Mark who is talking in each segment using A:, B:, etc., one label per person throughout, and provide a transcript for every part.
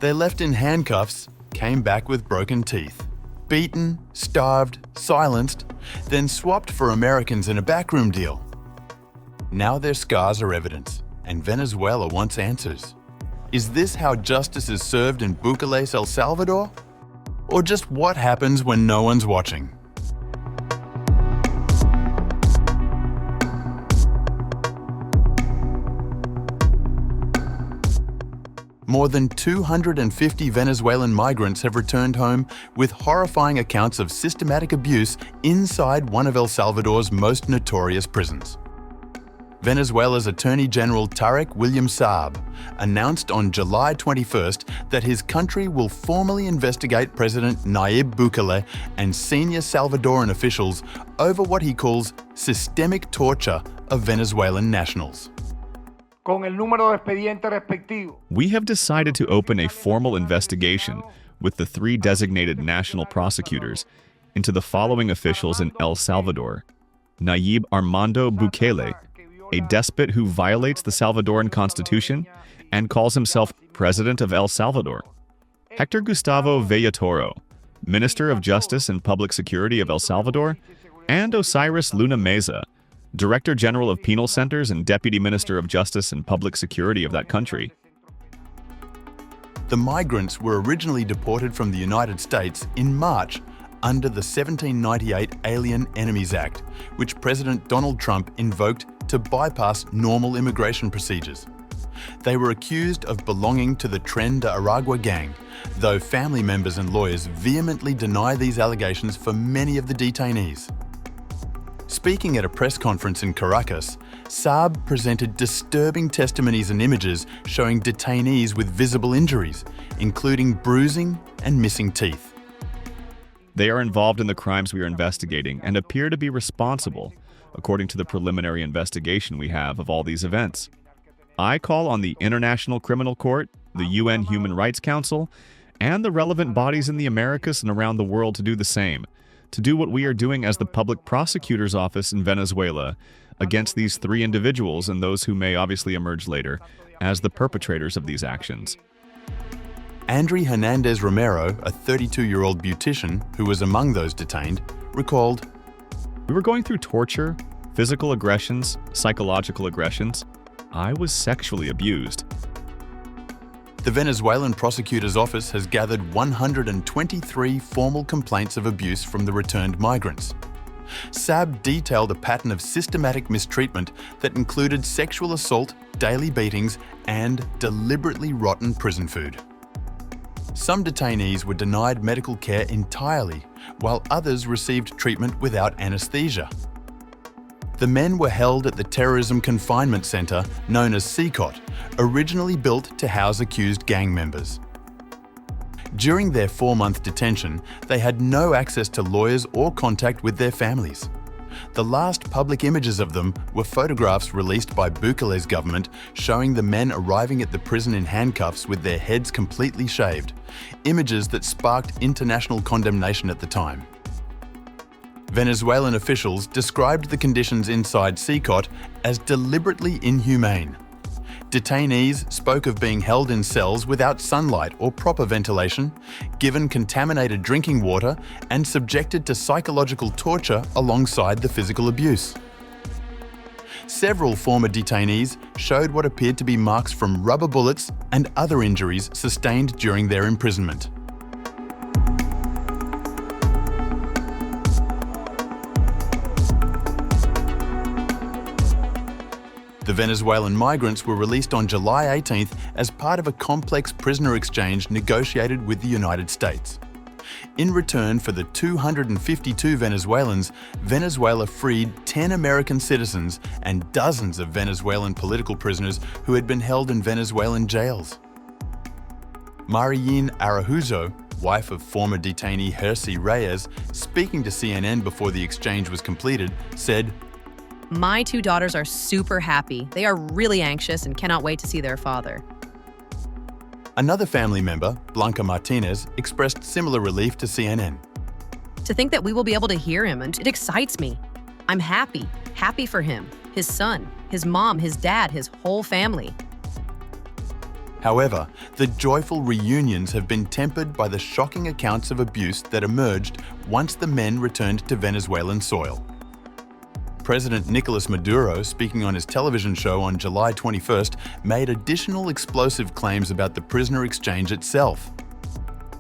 A: They left in handcuffs, came back with broken teeth. Beaten, starved, silenced, then swapped for Americans in a backroom deal. Now their scars are evidence, and Venezuela wants answers. Is this how justice is served in Bukele's El Salvador? Or just what happens when no one's watching? More than 250 Venezuelan migrants have returned home with horrifying accounts of systematic abuse inside one of El Salvador's most notorious prisons. Venezuela's Attorney General Tarek William Saab announced on July 21st that his country will formally investigate President Nayib Bukele and senior Salvadoran officials over what he calls systemic torture of Venezuelan nationals.
B: We have decided to open a formal investigation with the 3 designated national prosecutors into the following officials in El Salvador: Nayib Armando Bukele, a despot who violates the Salvadoran constitution and calls himself President of El Salvador; Hector Gustavo Villatoro, Minister of Justice and Public Security of El Salvador; and Osiris Luna Meza, Director General of Penal Centers and Deputy Minister of Justice and Public Security of that country.
A: The migrants were originally deported from the United States in March under the 1798 Alien Enemies Act, which President Donald Trump invoked to bypass normal immigration procedures. They were accused of belonging to the Tren de Aragua gang, though family members and lawyers vehemently deny these allegations for many of the detainees. Speaking at a press conference in Caracas, Saab presented disturbing testimonies and images showing detainees with visible injuries, including bruising and missing teeth.
B: They are involved in the crimes we are investigating and appear to be responsible, according to the preliminary investigation we have of all these events. I call on the International Criminal Court, the UN Human Rights Council, and the relevant bodies in the Americas and around the world to do the same, to do what we are doing as the Public Prosecutor's Office in Venezuela against these 3 individuals and those who may obviously emerge later as the perpetrators of these actions.
A: Andri Hernandez Romero, a 32-year-old beautician who was among those detained, recalled,
B: "We were going through torture, physical aggressions, psychological aggressions. I was sexually abused."
A: The Venezuelan prosecutor's office has gathered 123 formal complaints of abuse from the returned migrants. Saab detailed a pattern of systematic mistreatment that included sexual assault, daily beatings, and deliberately rotten prison food. Some detainees were denied medical care entirely, while others received treatment without anesthesia. The men were held at the Terrorism Confinement Center known as Cecot, originally built to house accused gang members. During their 4-month detention, they had no access to lawyers or contact with their families. The last public images of them were photographs released by Bukele's government showing the men arriving at the prison in handcuffs with their heads completely shaved, images that sparked international condemnation at the time. Venezuelan officials described the conditions inside Cecot as deliberately inhumane. Detainees spoke of being held in cells without sunlight or proper ventilation, given contaminated drinking water, and subjected to psychological torture alongside the physical abuse. Several former detainees showed what appeared to be marks from rubber bullets and other injuries sustained during their imprisonment. The Venezuelan migrants were released on July 18th as part of a complex prisoner exchange negotiated with the United States. In return for the 252 Venezuelans, Venezuela freed 10 American citizens and dozens of Venezuelan political prisoners who had been held in Venezuelan jails. Mariyin Araujo, wife of former detainee Hercy Reyes, speaking to CNN before the exchange was completed, said,
C: "My 2 daughters are super happy. They are really anxious and cannot wait to see their father."
A: Another family member, Blanca Martinez, expressed similar relief to CNN.
C: "To think that we will be able to hear him, and it excites me. I'm happy for him, his son, his mom, his dad, his whole family."
A: However, the joyful reunions have been tempered by the shocking accounts of abuse that emerged once the men returned to Venezuelan soil. President Nicolas Maduro, speaking on his television show on July 21st, made additional explosive claims about the prisoner exchange itself.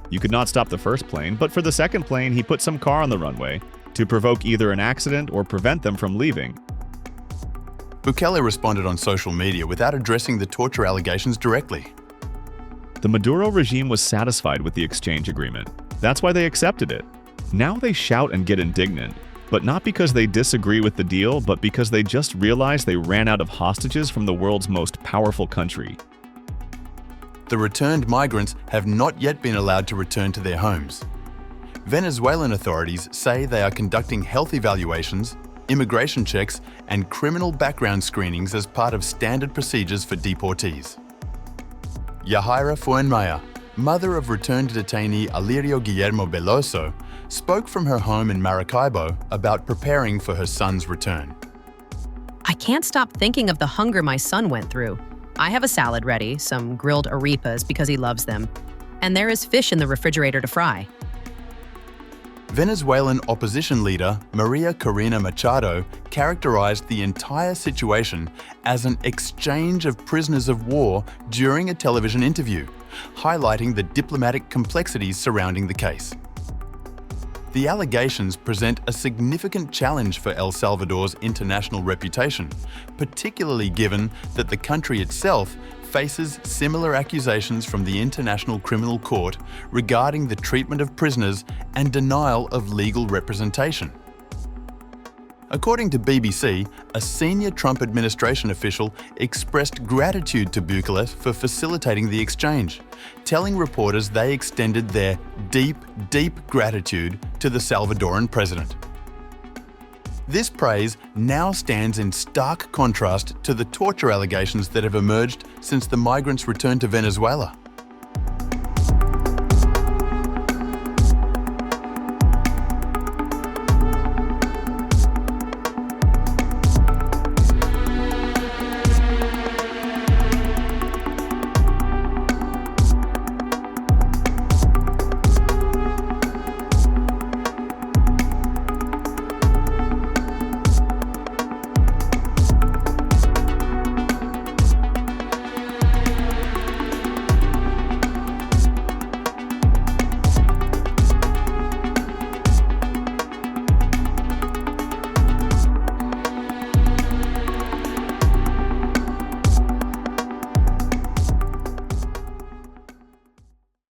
B: You could not stop the first plane, but for the second plane, he put some car on the runway to provoke either an accident or prevent them from leaving.
A: Bukele responded on social media without addressing the torture allegations directly.
B: The Maduro regime was satisfied with the exchange agreement. That's why they accepted it. Now they shout and get indignant, but not because they disagree with the deal, but because they just realized they ran out of hostages from the world's most powerful country.
A: The returned migrants have not yet been allowed to return to their homes. Venezuelan authorities say they are conducting health evaluations, immigration checks, and criminal background screenings as part of standard procedures for deportees. Yahaira Fuenmaya, mother of returned detainee Alirio Guillermo Beloso, spoke from her home in Maracaibo about preparing for her son's return.
C: I can't stop thinking of the hunger my son went through. I have a salad ready, some grilled arepas because he loves them, and there is fish in the refrigerator to fry.
A: Venezuelan opposition leader Maria Corina Machado characterized the entire situation as an exchange of prisoners of war during a television interview, highlighting the diplomatic complexities surrounding the case. The allegations present a significant challenge for El Salvador's international reputation, particularly given that the country itself faces similar accusations from the International Criminal Court regarding the treatment of prisoners and denial of legal representation. According to BBC, a senior Trump administration official expressed gratitude to Bukele for facilitating the exchange, telling reporters they extended their deep, deep gratitude to the Salvadoran president. This praise now stands in stark contrast to the torture allegations that have emerged since the migrants returned to Venezuela.